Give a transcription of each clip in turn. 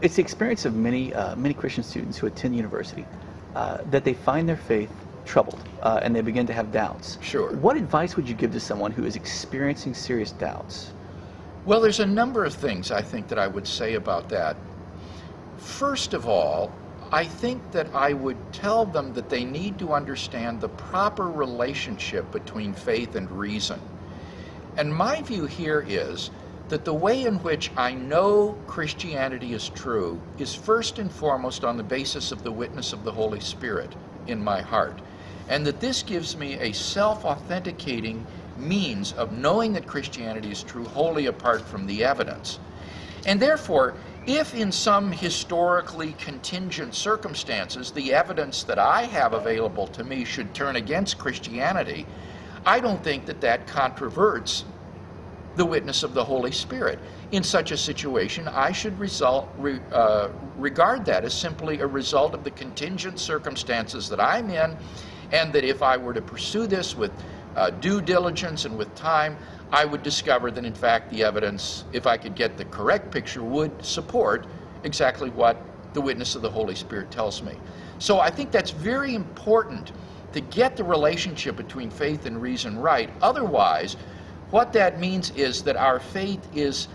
It's the experience of many Christian students who attend university that they find their faith troubled and they begin to have doubts. Sure. What advice would you give to someone who is experiencing serious doubts? Well, there's a number of things I think that I would say about that. First of all, I think that I would tell them that they need to understand the proper relationship between faith and reason. And my view here is that the way in which I know Christianity is true is first and foremost on the basis of the witness of the Holy Spirit in my heart. And that this gives me a self-authenticating means of knowing that Christianity is true wholly apart from the evidence. And therefore, if in some historically contingent circumstances the evidence that I have available to me should turn against Christianity, I don't think that that controverts the witness of the Holy Spirit. In such a situation, I should regard that as simply a result of the contingent circumstances that I'm in, and that if I were to pursue this with due diligence and with time, I would discover that in fact the evidence, if I could get the correct picture, would support exactly what the witness of the Holy Spirit tells me. So I think that's very important to get the relationship between faith and reason right. Otherwise, what that means is that our faith is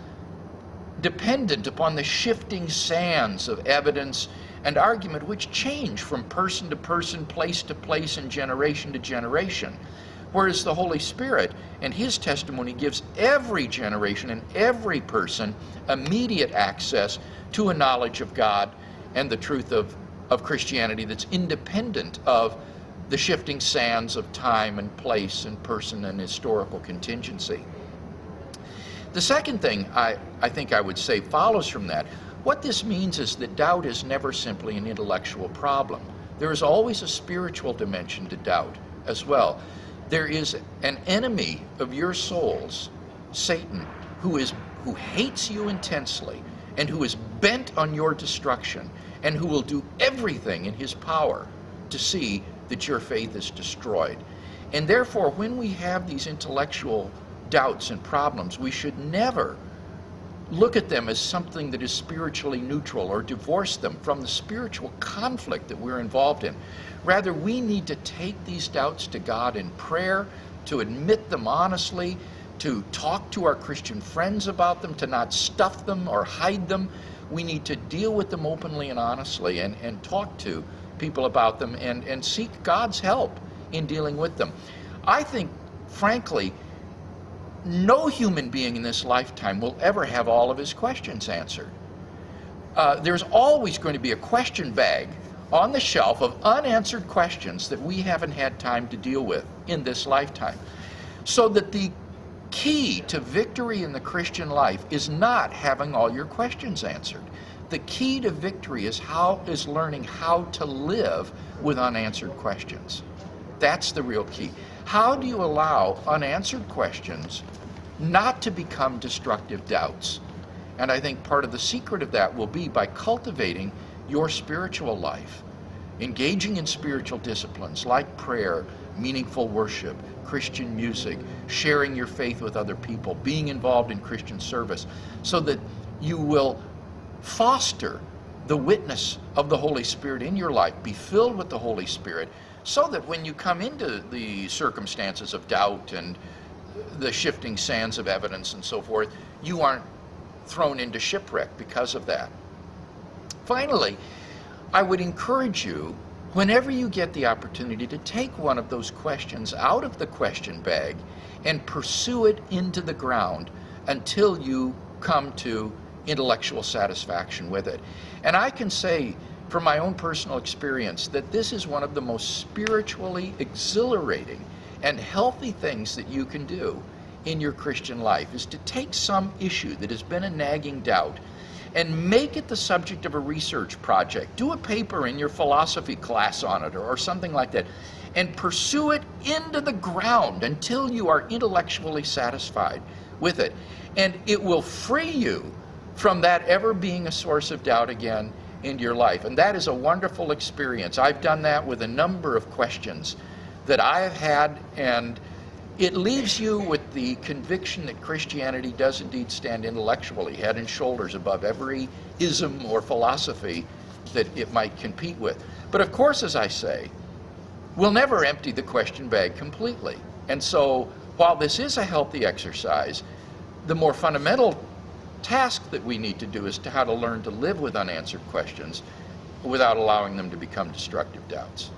dependent upon the shifting sands of evidence and argument which change from person to person, place to place, and generation to generation. Whereas the Holy Spirit and His testimony gives every generation and every person immediate access to a knowledge of God and the truth of Christianity that's independent of the shifting sands of time and place and person and historical contingency. The second thing I think I would say follows from that. What this means is that doubt is never simply an intellectual problem. There is always a spiritual dimension to doubt as well. There is an enemy of your souls, Satan, who hates you intensely and who is bent on your destruction and who will do everything in his power to see that your faith is destroyed. And therefore, when we have these intellectual doubts and problems, we should never look at them as something that is spiritually neutral or divorce them from the spiritual conflict that we're involved in. Rather, we need to take these doubts to God in prayer, to admit them honestly, to talk to our Christian friends about them, to not stuff them or hide them. We need to deal with them openly and honestly and talk to people about them and seek God's help in dealing with them. I think, frankly, no human being in this lifetime will ever have all of his questions answered. There's always going to be a question bag on the shelf of unanswered questions that we haven't had time to deal with in this lifetime. So that the key to victory in the Christian life is not having all your questions answered. The key to victory is learning how to live with unanswered questions. That's the real key. How do you allow unanswered questions not to become destructive doubts? And I think part of the secret of that will be by cultivating your spiritual life, engaging in spiritual disciplines like prayer, meaningful worship, Christian music, sharing your faith with other people, being involved in Christian service, so that you will foster the witness of the Holy Spirit in your life, be filled with the Holy Spirit, so that when you come into the circumstances of doubt and the shifting sands of evidence and so forth, you aren't thrown into shipwreck because of that. Finally, I would encourage you, whenever you get the opportunity, to take one of those questions out of the question bag and pursue it into the ground until you come to intellectual satisfaction with it. And I can say from my own personal experience that this is one of the most spiritually exhilarating and healthy things that you can do in your Christian life, is to take some issue that has been a nagging doubt and make it the subject of a research project. Do a paper in your philosophy class on it or something like that, and pursue it into the ground until you are intellectually satisfied with it. And it will free you from that ever being a source of doubt again in your life. And that is a wonderful experience. I've done that with a number of questions that I have had, and it leaves you with the conviction that Christianity does indeed stand intellectually, head and shoulders above every ism or philosophy that it might compete with. But of course, as I say, we'll never empty the question bag completely. And so, while this is a healthy exercise, the more fundamental task that we need to do is how to learn to live with unanswered questions without allowing them to become destructive doubts.